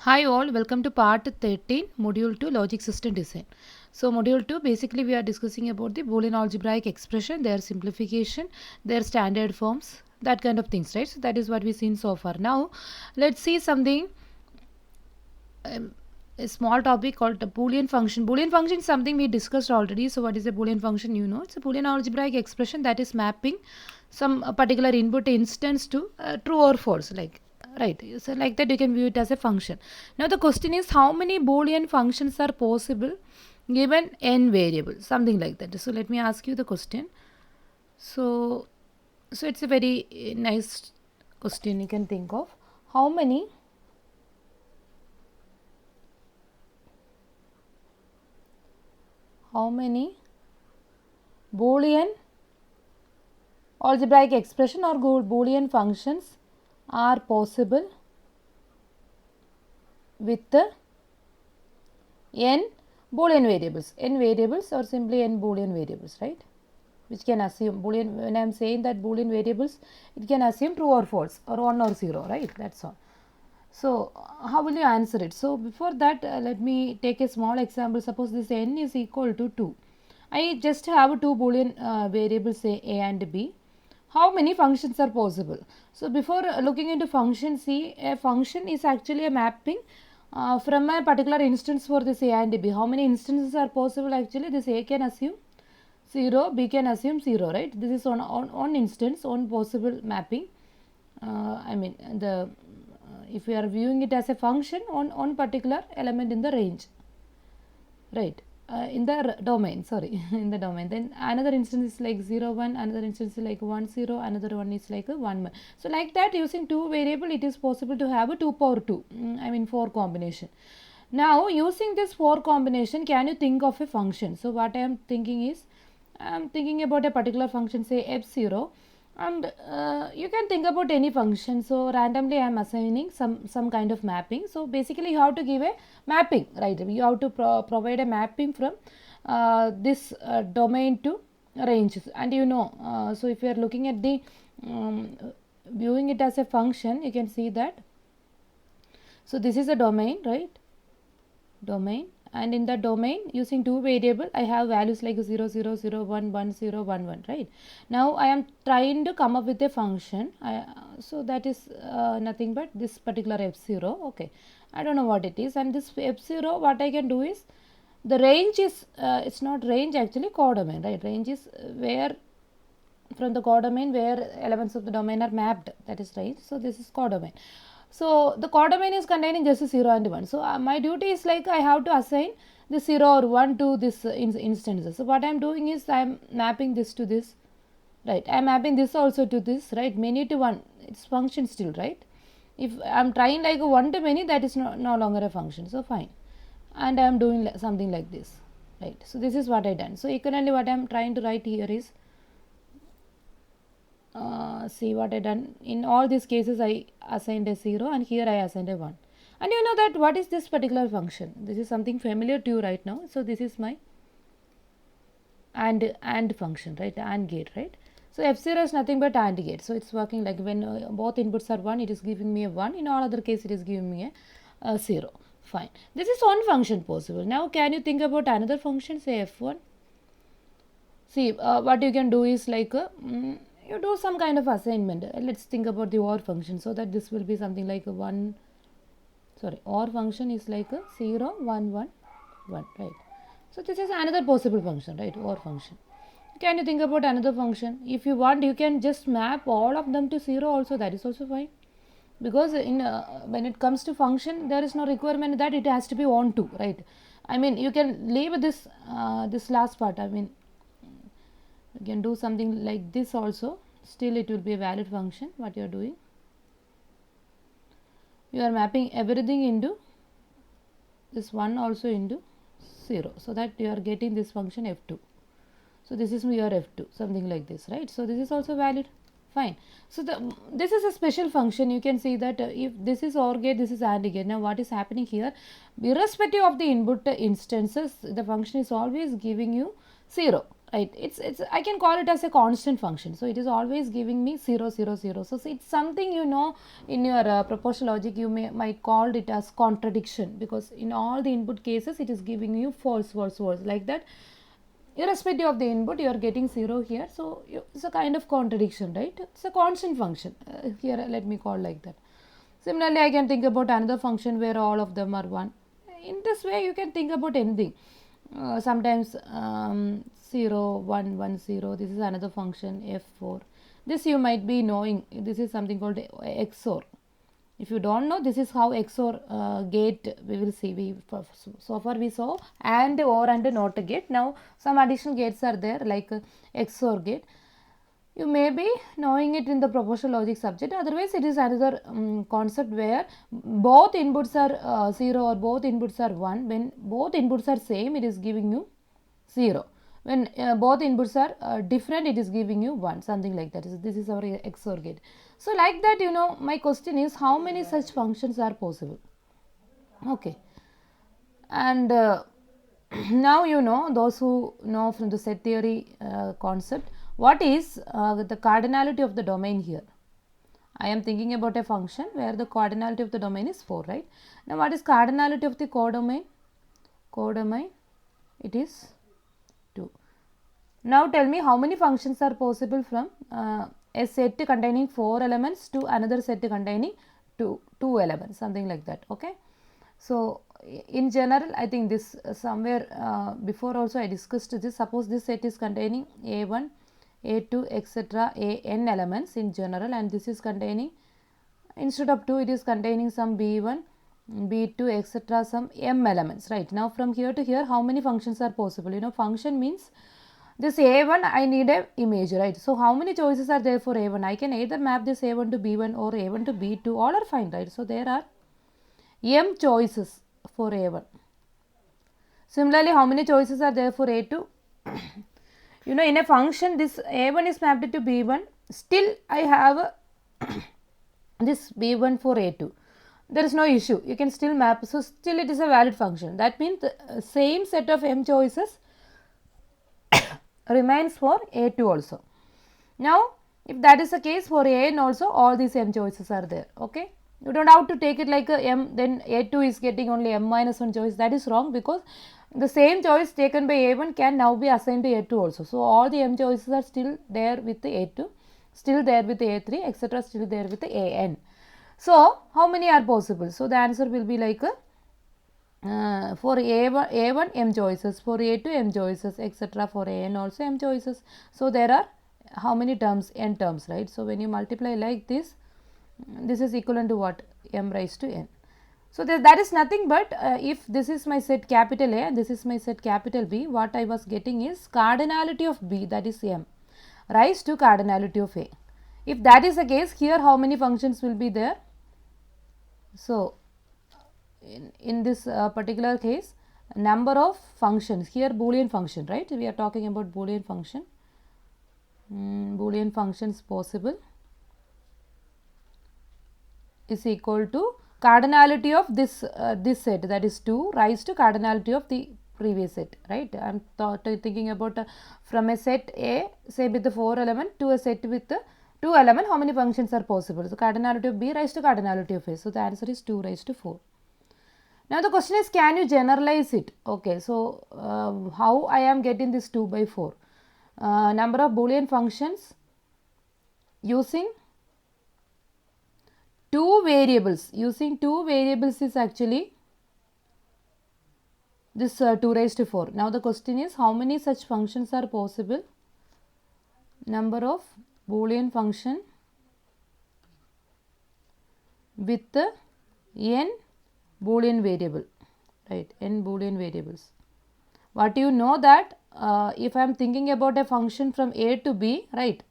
Hi all, welcome to part 13, module 2, logic system design. So module 2, basically we are discussing about the Boolean algebraic expression, their simplification, their standard forms, that kind of things, right? So that is what we've seen so far. Now let's see something, a small topic called the Boolean function. Boolean function is something we discussed already. So what is a Boolean function? You know, it's a Boolean algebraic expression that is mapping some particular input instance to true or false, like right. So like that you can view it as a function. Now the question is how many Boolean functions are possible given n variables, something like that. So let me ask you the question. So it's a very nice question you can think of. How many Boolean algebraic expression or Boolean functions are possible with the n Boolean variables or simply n Boolean variables, right? Which can assume Boolean, when I am saying that Boolean variables, it can assume true or false or 1 or 0, right? That's all. So how will you answer it? So before that, let me take a small example. Suppose this n is equal to 2. I just have two Boolean variables, say a and b. How many functions are possible? So before looking into function, see, a function is actually a mapping from a particular instance for this a and b. How many instances are possible? Actually, this a can assume 0, b can assume 0, right? This is on instance, on possible mapping. I mean the if we are viewing it as a function on particular element in the range, right? In the domain, sorry, in the domain. Then another instance is like 0 1, another instance is like 1 0, another one is like a 1 1. So like that, using two variable, it is possible to have a 2 power 2, I mean 4 combination. Now using this 4 combination, can you think of a function? So what I am thinking is, I am thinking about a particular function, say f0, and you can think about any function. So randomly I am assigning some kind of mapping. So basically you have to give a mapping, right? You have to provide a mapping from this domain to ranges, and you know, so if you are looking at the viewing it as a function, you can see that. So this is a domain, right? Domain, and in the domain, using two variable, I have values like 0 0 0 1 1 0 1 1, right? Now I am trying to come up with a function. So that is nothing but this particular f0. Okay, I don't know what it is, and this f0, what I can do is, the range is it's not range, actually codomain, right? Range is where, from the codomain where elements of the domain are mapped, that is range. So this is codomain. So the codomain is containing just 0 and 1. So my duty is like I have to assign the 0 or 1 to this instances. So what I am doing is I am mapping this to this, right? I am mapping this also to this, right? Many to 1, it's function still, right? If I am trying like a 1 to many, that is no longer a function. So fine, and I am doing something like this, right? So this is what I done. So equivalently what I am trying to write here is, see what I done. In all these cases I assigned a 0, and here I assigned a 1. And you know that what is this particular function? This is something familiar to you right now. So this is my and function, right? And gate, right? So f0 is nothing but and gate. So it's working like when both inputs are 1, it is giving me a 1. In all other case, it is giving me a 0. Fine. This is one function possible. Now can you think about another function, say f1? See, what you can do is like you do some kind of assignment. Let's think about the OR function, so that this will be something like a 1. Sorry, OR function is like a 0 1 1 1, right? So this is another possible function, right? OR function. Can you think about another function? If you want, you can just map all of them to 0 also. That is also fine, because in when it comes to function, there is no requirement that it has to be on to, right? I mean, you can leave this this last part. I mean, you can do something like this also, still it will be a valid function. What you are doing, you are mapping everything into this 1 also into 0, so that you are getting this function f2. So this is your f2, something like this, right? So this is also valid. Fine. So this is a special function. You can see that if this is OR gate, this is AND gate. Now what is happening here, irrespective of the input instances, the function is always giving you 0. right, it's I can call it as a constant function, so it is always giving me 0 0 0. So it's something, you know, in your proportional logic you might call it as contradiction, because in all the input cases it is giving you false false false like that. Irrespective of the input you are getting 0 here, so it's a kind of contradiction, right? It's a constant function. Here let me call like that. Similarly, I can think about another function where all of them are 1. In this way you can think about anything. Sometimes 0 1 1 0, this is another function f4. This you might be knowing, this is something called XOR. If you don't know, this is how XOR gate we will see. So far we saw AND, OR and NOT gate. Now some additional gates are there like XOR gate. You may be knowing it in the proportional logic subject. Otherwise it is another concept where both inputs are 0 or both inputs are 1. When both inputs are same, it is giving you 0. When both inputs are different, it is giving you 1, something like that. This is our XOR gate. So like that, you know, my question is how many such functions are possible? Okay. And now you know, those who know from the set theory concept, what is the cardinality of the domain here? I am thinking about a function where the cardinality of the domain is 4, right? Now what is cardinality of the codomain? Codomain, it is 2. Now tell me how many functions are possible from a set containing 4 elements to another set containing 2 elements, something like that. Okay. So in general, I think this somewhere before also I discussed this. Suppose this set is containing A1, A2, etc. n elements in general, and this is containing, instead of 2 it is containing some B1, B2, etc. some m elements, right? Now from here to here, how many functions are possible? You know, function means this A1 I need a image, right? So how many choices are there for A1? I can either map this A1 to B1 or A1 to B2, all are fine, right? So there are m choices for A1. Similarly, how many choices are there for A2? You know, in a function this A1 is mapped to B1, still I have this B1 for A2. There is no issue, you can still map, so still it is a valid function. That means the same set of m choices remains for A2 also. Now if that is the case, for AN also all these m choices are there. Okay, you don't have to take it like a m, then A2 is getting only m minus 1 choice. That is wrong, because the same choice taken by A1 can now be assigned to A2 also. So all the m choices are still there with the A2, still there with the A3, etc. still there with the AN. So how many are possible? So the answer will be like for A1 m choices, for A2 m choices, etc. for AN also m choices. So there are how many terms? N terms, right? So when you multiply like this, this is equivalent to what? M raised to n. So that is nothing but if this is my set capital A and this is my set capital B, what I was getting is cardinality of B, that is m, raised to cardinality of A. If that is the case, here how many functions will be there? So in this particular case, number of functions, here Boolean function, right? We are talking about Boolean function. Boolean functions possible is equal to cardinality of this this set, that is 2 raised to cardinality of the previous set, right? I am thinking about from a set A, say with the 4 element, to a set with the 2 element, how many functions are possible? So cardinality of B raised to cardinality of A. So the answer is 2 raised to 4. Now the question is, can you generalize it? Okay, so how I am getting this 2 by 4? Number of Boolean functions using two variables. Using two variables is actually this 2 raised to 4. Now the question is, how many such functions are possible? Number of Boolean function with n Boolean variable, right? N Boolean variables. What you know that if I am thinking about a function from A to B, right?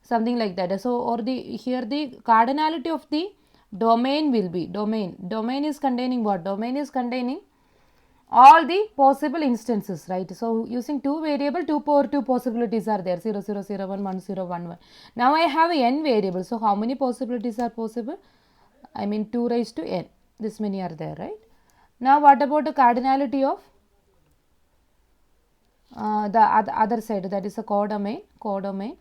Something like that. So or the here the cardinality of the domain will be domain is containing what? Domain is containing all the possible instances, right? So using two variable, 2 power 2 possibilities are there, 0 0 0 1 1 0 1 1. Now I have n variables, so how many possibilities are possible? I mean 2 raised to n, this many are there, right? Now what about the cardinality of the other side, that is a codomain.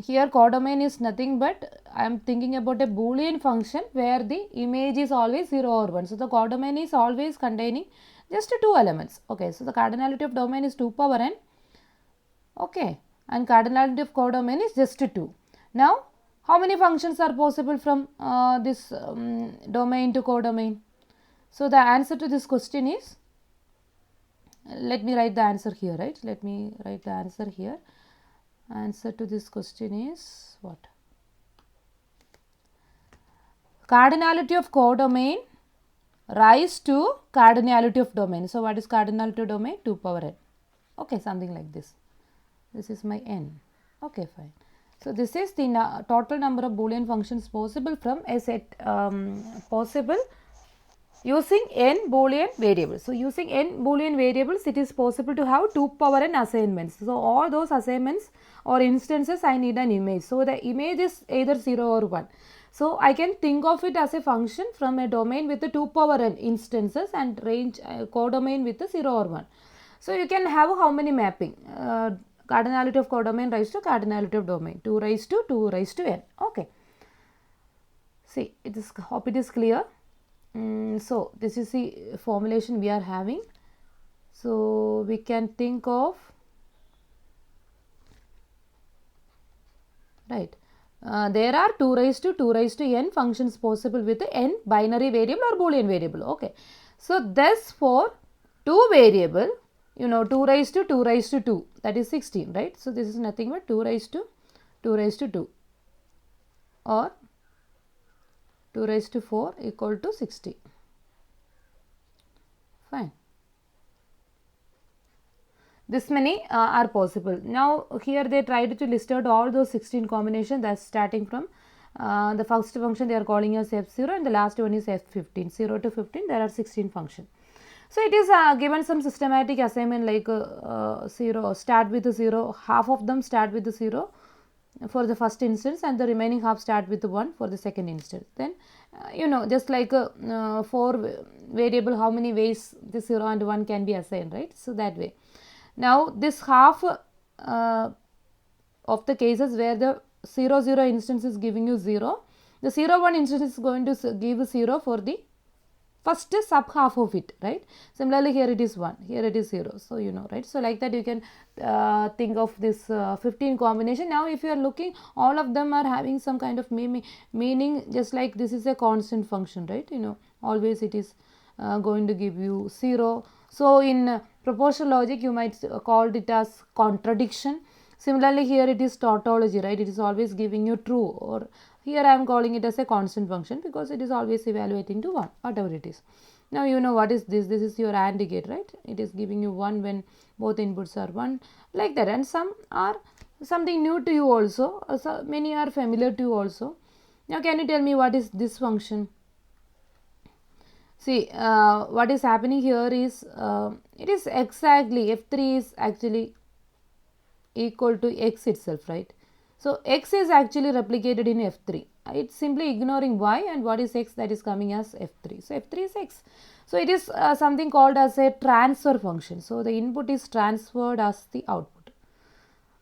Here codomain is nothing but I am thinking about a Boolean function where the image is always 0 or 1. So the codomain is always containing just 2 elements. Okay, so the cardinality of domain is 2 power n. Okay, and cardinality of codomain is just 2. Now, how many functions are possible from this domain to codomain? So the answer to this question is, let me write the answer here, right? Let me write the answer here. Answer to this question is what? Cardinality of codomain rise to cardinality of domain. So what is cardinality of domain? 2 power n. Okay, something like this. This is my n. Okay, fine. So this is the total number of Boolean functions possible from a set possible using n Boolean variables. So using n Boolean variables, it is possible to have 2 power n assignments. So all those assignments or instances, I need an image. So the image is either 0 or 1. So I can think of it as a function from a domain with the 2 power n instances and range codomain with the 0 or 1. So you can have how many mapping? Cardinality of codomain raised to cardinality of domain, 2 raised to 2 raised to n. Okay. See, it is, hope it is clear. So this is the formulation we are having. So we can think of, right, there are 2 raised to n functions possible with n binary variable or Boolean variable. Okay. So thus for 2 variable, you know, 2 raised to 2, that is 16, right? So this is nothing but 2 raised to 2 or 2 raised to 4 equal to 60. Fine. This many are possible. Now here they tried to list out all those 16 combinations, that's starting from the first function they are calling as f0 and the last one is f15. 0 to 15 there are 16 functions. So it is given some systematic assignment like 0, start with 0, half of them start with 0 for the first instance and the remaining half start with 1 for the second instance. Then you know, just like 4 variable, how many ways the 0 and 1 can be assigned, right? So that way. Now this half of the cases where the 0 0 instance is giving you 0, the 0 1 instance is going to give 0 for the first sub half of it, right? Similarly here it is 1, here it is 0, so you know, right? So like that you can think of this 15 combination. Now if you are looking, all of them are having some kind of meaning, just like this is a constant function, right? You know, always it is going to give you 0. So in proportional logic you might call it as contradiction. Similarly here it is tautology, right? It is always giving you true, or here I am calling it as a constant function because it is always evaluating to 1, whatever it is. Now you know what is this? This is your AND gate, right? It is giving you 1 when both inputs are 1, like that. And some are something new to you also, so many are familiar to you also. Now can you tell me what is this function? See, what is happening here is it is exactly f3 is actually equal to x itself, right? So x is actually replicated in f3. It's simply ignoring y, and what is x, that is coming as f3. So f3 is x. So it is something called as a transfer function. So the input is transferred as the output.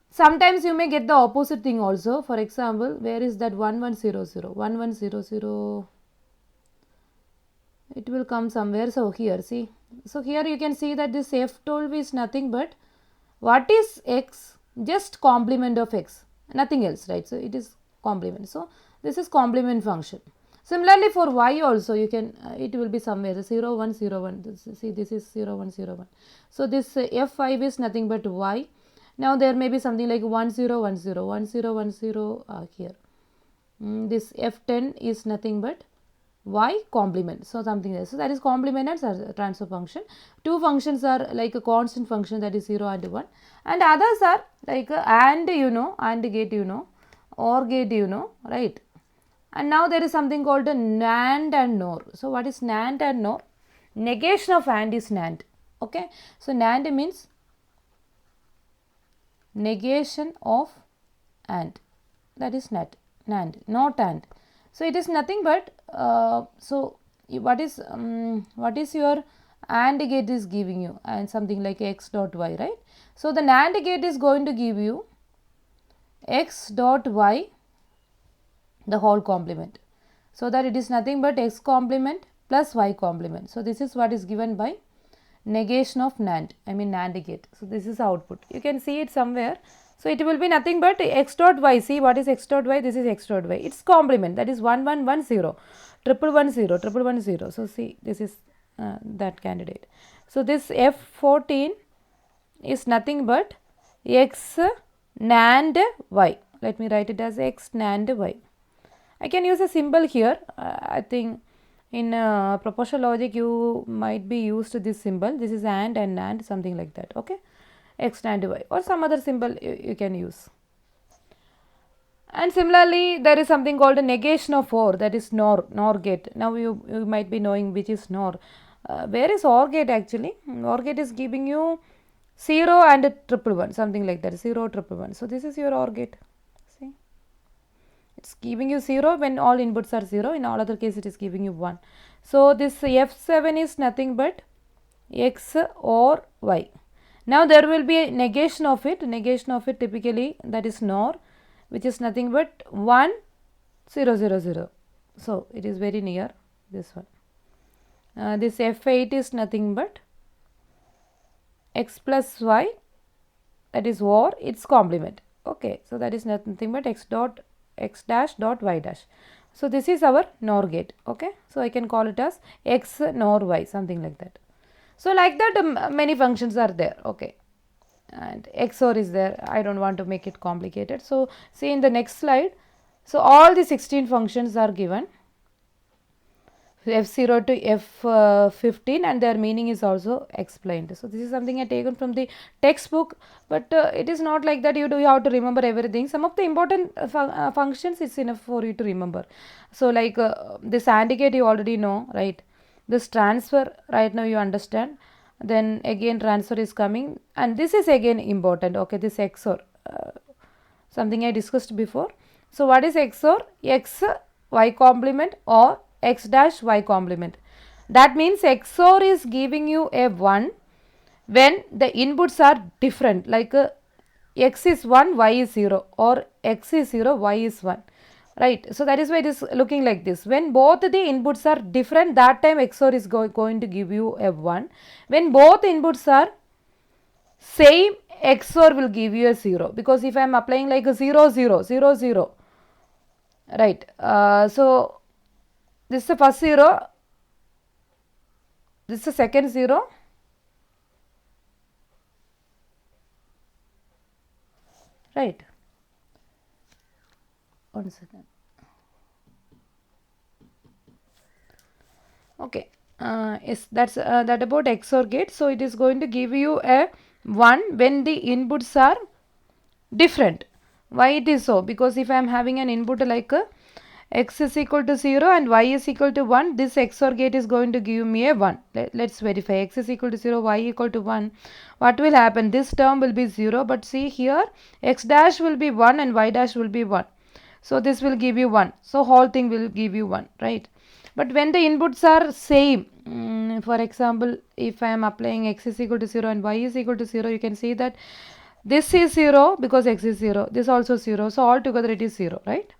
Sometimes you may get the opposite thing also. For example, where is that 1100? 1100, it will come somewhere. So here, see, so here you can see that this f12 is nothing but what is x? Just complement of x, nothing else, right? So it is complement. So this is complement function. Similarly for y also you can it will be somewhere 0 1 0 1. See, this is 0 1 0 1. So this f5 is nothing but y. Now there may be something like 1 0 1 0 1 0 1 0 here. This f10 is nothing but y complement, so something else. So that is complement and transfer function. Two functions are like a constant function, that is 0 and 1, and others are like AND, you know, AND gate, you know, OR gate, you know, right? And now there is something called a NAND and NOR. So what is NAND and NOR? Negation of AND is NAND. Okay, so NAND means negation of AND, that is NAND, not AND. So it is nothing but so what is your AND gate is giving you and something like x dot y, right? So the NAND gate is going to give you x dot y the whole complement, so that it is nothing but x complement plus y complement. So this is what is given by negation of NAND, NAND gate. So this is output, you can see it somewhere. So it will be nothing but x dot y. See what is x dot y? This is x dot y, its complement, that is 1 1 1 0, triple 1 0, triple 1 0. So see, this is that candidate. So this F14 is nothing but x NAND y. Let me write it as x NAND y. I can use a symbol here. I think in proportional logic you might be used to this symbol. This is and NAND, something like that. Okay, x NAND y, or some other symbol you can use. And similarly, there is something called a negation of OR, that is NOR gate. Now you might be knowing which is NOR. Where is OR gate actually? OR gate is giving you 0 and triple 1, something like that, 0 triple 1. So this is your OR gate. See, it's giving you 0 when all inputs are 0. In all other cases, it is giving you 1. So this F7 is nothing but x or y. Now there will be a negation of it. Negation of it typically, that is NOR, which is nothing but 1 0 0 0. So it is very near this one. This F8 is nothing but x plus y, that is OR its complement. Okay, so that is nothing but x dash dot y dash. So this is our NOR gate. Okay, so I can call it as x NOR y, something like that. So like that many functions are there. Okay, and XOR is there. I don't want to make it complicated. So see in the next slide. So all the 16 functions are given, F0 to F15, and their meaning is also explained. So this is something I taken from the textbook, but it is not like that you have to remember everything. Some of the important functions is enough for you to remember. So like this AND gate you already know, right? This transfer right now you understand. Then again transfer is coming, and this is again important. Okay, this XOR, something I discussed before. So what is XOR? X y complement or x dash y complement. That means XOR is giving you a 1 when the inputs are different, like x is 1, y is 0, or x is 0, y is 1. Right, so that is why it is looking like this. When both the inputs are different, that time XOR is going to give you a 1. When both inputs are same, XOR will give you a 0, because if I am applying like a 0 0 0 0, right, so this is the first 0, this is the second 0, right. 1 second. Okay, yes, that's that about XOR gate. So it is going to give you a 1 when the inputs are different. Why it is so? Because if I am having an input like x is equal to 0 and y is equal to 1, this XOR gate is going to give me a 1. Let's verify. X is equal to 0, y equal to 1. What will happen? This term will be 0, but see here, x dash will be 1 and y dash will be 1. So this will give you 1. So whole thing will give you 1, right? But when the inputs are same, for example, if I am applying x is equal to 0 and y is equal to 0, you can see that this is 0 because x is 0, this also 0. So altogether it is 0, right?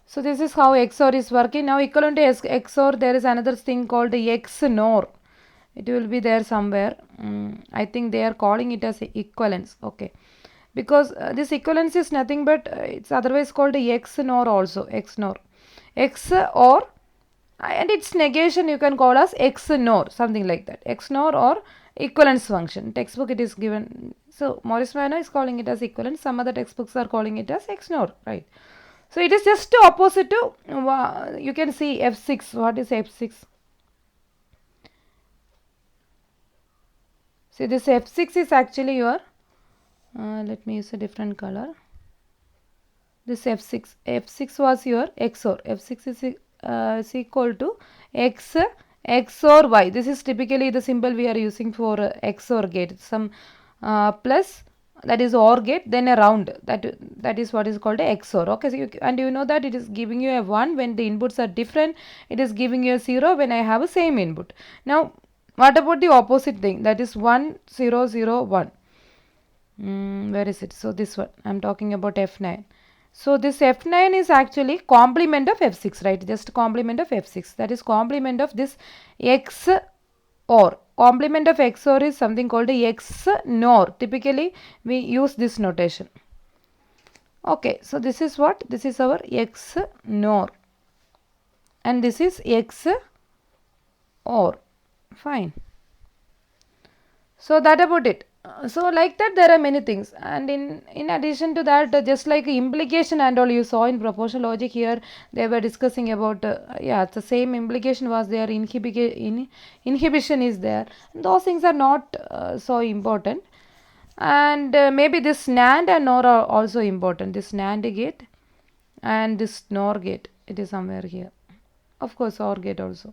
So this is how XOR is working. Now equivalent to XOR, there is another thing called XNOR. It will be there somewhere. I think they are calling it as equivalence. Okay, because this equivalence is nothing but it's otherwise called XNOR also. XNOR, X or, and its negation you can call as XNOR, something like that. XNOR or equivalence function. Textbook it is given. So Morris Manno is calling it as equivalence. Some other textbooks are calling it as XNOR, right? So it is just opposite to, you can see F6. What is F6? See, this F6 is actually your, let me use a different color. This F6 was your XOR. F6 is equal to X XOR Y. This is typically the symbol we are using for XOR gate. Some plus that is OR gate, then a round, that is what is called a XOR. Okay, so and you know that it is giving you a 1 when the inputs are different, it is giving you a 0 when I have a same input. Now what about the opposite thing, that is 1 0 0 1? Where is it? So this one I'm talking about F9. So this F9 is actually complement of F6, right? Just complement of F6, that is complement of this XOR. Complement of XOR is something called a XNOR. Typically we use this notation. Okay, so this is what? This is our XNOR and this is XOR. Fine. So that about it. So like that there are many things, and in addition to that, just like implication and all you saw in proportional logic, here they were discussing about yeah, the same implication was there, inhibition is there. Those things are not so important, and maybe this NAND and NOR are also important. This NAND gate and this NOR gate, it is somewhere here. Of course OR gate also.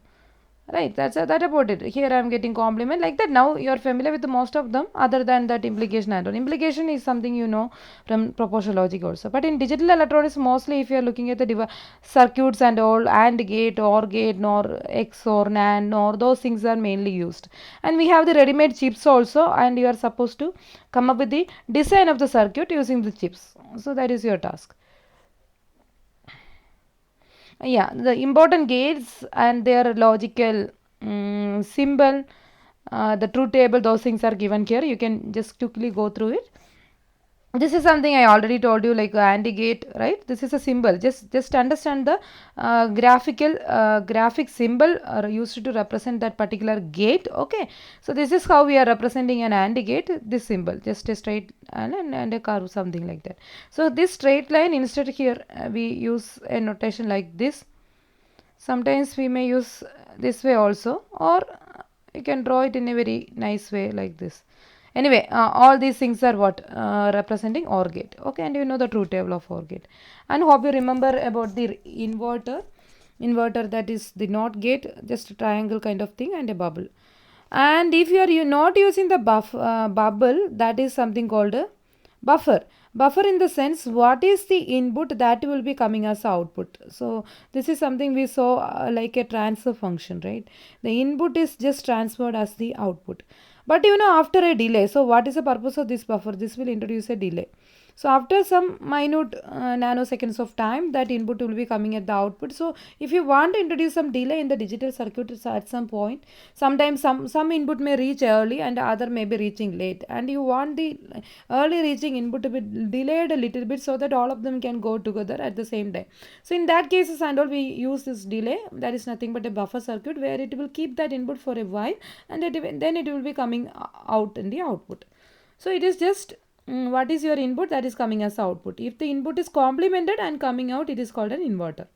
Right, that about it. Here I am getting complement like that. Now you are familiar with the most of them, other than that implication and all. Implication is something you know from proportional logic also. But in digital electronics, mostly if you are looking at the circuits and all, AND gate, OR gate, NOR, XOR, NAND, NOR, those things are mainly used. And we have the ready-made chips also, and you are supposed to come up with the design of the circuit using the chips. So that is your task. Yeah, the important gates and their logical symbol, the truth table, those things are given here. You can just quickly go through it. This is something I already told you, like AND gate, right? This is a symbol. Just understand the graphic symbol used to represent that particular gate. Okay, so this is how we are representing an AND gate. This symbol, just a straight and a curve, something like that. So this straight line, instead here we use a notation like this. Sometimes we may use this way also, or you can draw it in a very nice way like this. Anyway, all these things are what? Representing OR gate. Okay, and you know the truth table of OR gate. And hope you remember about the inverter. Inverter, that is the NOT gate, just a triangle kind of thing, and a bubble. And if you are not using the bubble, that is something called a buffer. Buffer in the sense, what is the input that will be coming as output. So this is something we saw like a transfer function, right? The input is just transferred as the output. But you know, after a delay, so what is the purpose of this buffer? This will introduce a delay. So after some minute nanoseconds of time, that input will be coming at the output. So if you want to introduce some delay in the digital circuit at some point, sometimes some input may reach early and other may be reaching late, and you want the early reaching input to be delayed a little bit so that all of them can go together at the same time. So in that cases and all, we use this delay, that is nothing but a buffer circuit, where it will keep that input for a while, and then it will be coming out in the output. So it is just what is your input, that is coming as output. If the input is complemented and coming out, it is called an inverter.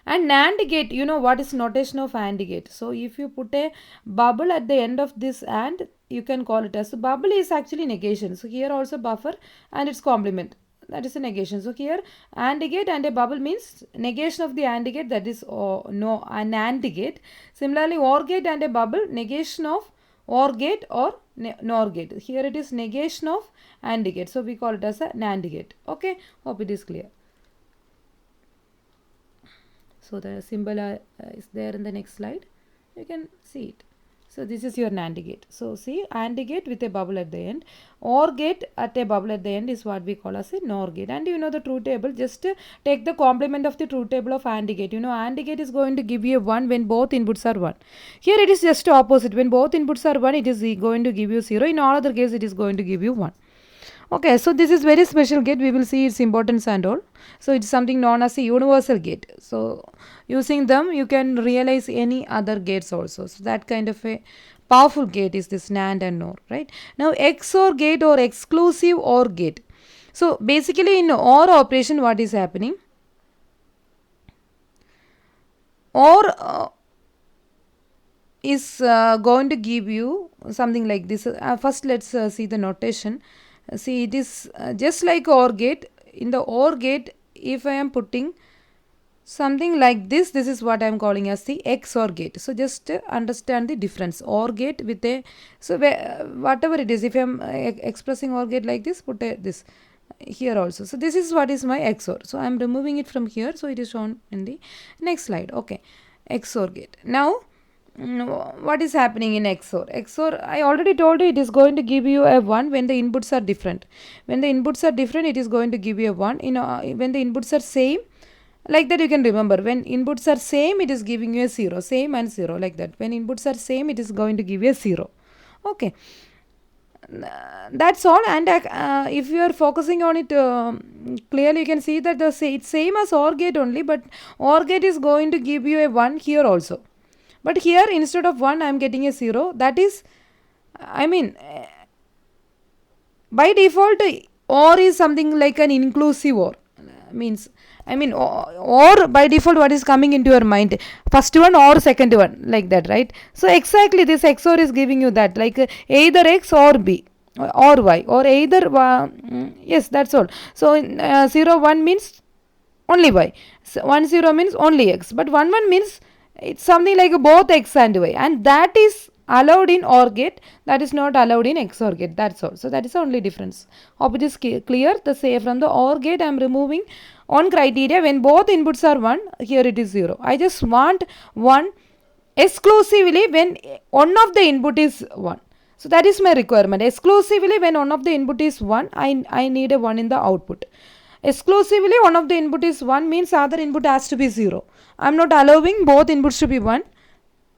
And NAND gate, you know what is notation of AND gate. So if you put a bubble at the end of this AND, you can call it as, so bubble is actually negation. So here also buffer and its complement, that is a negation. So here AND gate and a bubble means negation of the AND gate, that is no, an AND gate. Similarly OR gate and a bubble, negation of OR gate or NOR gate. Here it is negation of AND gate. So we call it as a NAND gate. Okay, hope it is clear. So the symbol is there in the next slide. You can see it. So this is your NAND gate. So see, AND gate with a bubble at the end. OR gate at a bubble at the end is what we call as a NOR gate. And you know the truth table, just take the complement of the truth table of AND gate. You know AND gate is going to give you a 1 when both inputs are 1. Here it is just opposite. When both inputs are 1, it is going to give you 0. In all other cases, it is going to give you 1. Okay, so this is very special gate. We will see its importance and all. So it's something known as a universal gate. So using them, you can realize any other gates also. So that kind of a powerful gate is this NAND and NOR, right? Now XOR gate or exclusive OR gate. So basically in OR operation, what is happening? OR is going to give you something like this. First, let's see the notation. See, it is just like OR gate. In the OR gate, if I am putting something like this is what I am calling as the XOR gate. So just understand the difference. OR gate with a, so whatever it is, if I am expressing OR gate like this, put this here also. So this is what is my XOR. So I am removing it from here, so it is shown in the next slide. Okay, XOR gate. Now what is happening in XOR? XOR, I already told you, it is going to give you a 1 when the inputs are different. When the inputs are different, it is going to give you a 1. When the inputs are same, like that you can remember, when inputs are same, it is giving you a 0, same and 0, like that. When inputs are same, it is going to give you a 0. Okay, that's all. And if you are focusing on it clearly, you can see that it's same as OR gate only, but OR gate is going to give you a 1 here also. But here, instead of 1, I am getting a 0. That is, I mean, by default, OR is something like an inclusive OR. Or by default, what is coming into your mind? First one or second one, like that, right? So exactly this XOR is giving you that, like either X or B or Y, or either yes, that's all. So 0 1 means only Y, so 1 0 means only X, but 1 1 means it's something like both X and Y, and that is allowed in OR gate, that is not allowed in XOR gate. That's all. So that is the only difference. Hope it is clear. The say from the OR gate, I am removing on criteria when both inputs are 1, here it is 0. I just want 1 exclusively when one of the input is 1. So that is my requirement. Exclusively when one of the input is 1, I need a 1 in the output. Exclusively one of the input is 1 means other input has to be 0. I am not allowing both inputs to be 1.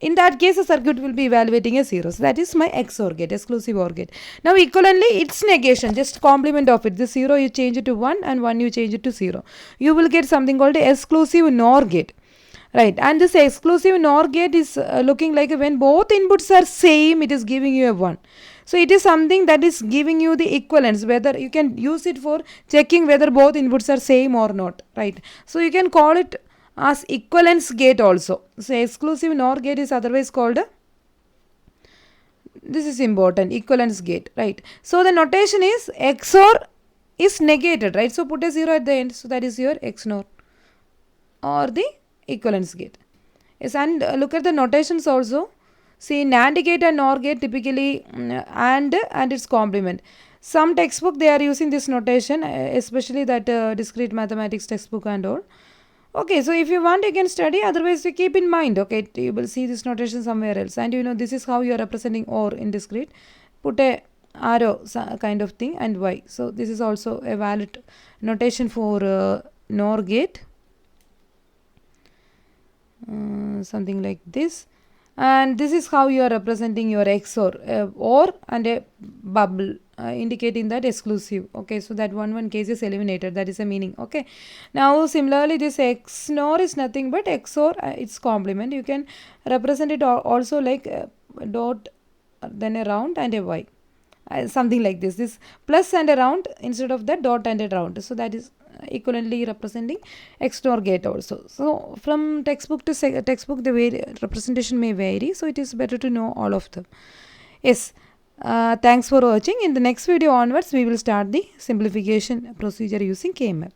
In that case, the circuit will be evaluating a 0. So that is my XOR gate, exclusive OR gate. Now equivalently, its negation, just complement of it. The 0 you change it to 1 and 1 you change it to 0. You will get something called exclusive NOR gate. Right, and this exclusive NOR gate is looking like when both inputs are same, it is giving you a 1. So it is something that is giving you the equivalence, whether you can use it for checking whether both inputs are same or not, right? So you can call it as equivalence gate also. So exclusive NOR gate is otherwise called this is important, equivalence gate, right? So the notation is XOR is negated, right? So put a 0 at the end, so that is your XNOR or the equivalence gate. Yes, and look at the notations also. See, NAND gate and NOR gate typically and its complement. Some textbook they are using this notation, especially that discrete mathematics textbook and all. Okay, so if you want, you can study. Otherwise, you keep in mind. Okay, you will see this notation somewhere else, and you know this is how you are representing OR in discrete. Put a arrow kind of thing and Y. So this is also a valid notation for NOR gate. Something like this, and this is how you are representing your XOR OR and a bubble indicating that exclusive. Okay, so that one case is eliminated, that is the meaning. Okay, now similarly this XNOR is nothing but XOR its complement. You can represent it also like dot, then a round and a Y, something like this plus and a round instead of that dot and a round. So that is equivalently representing XOR gate also. So from textbook to textbook the representation may vary, so it is better to know all of them. Yes, thanks for watching. In the next video onwards we will start the simplification procedure using KML.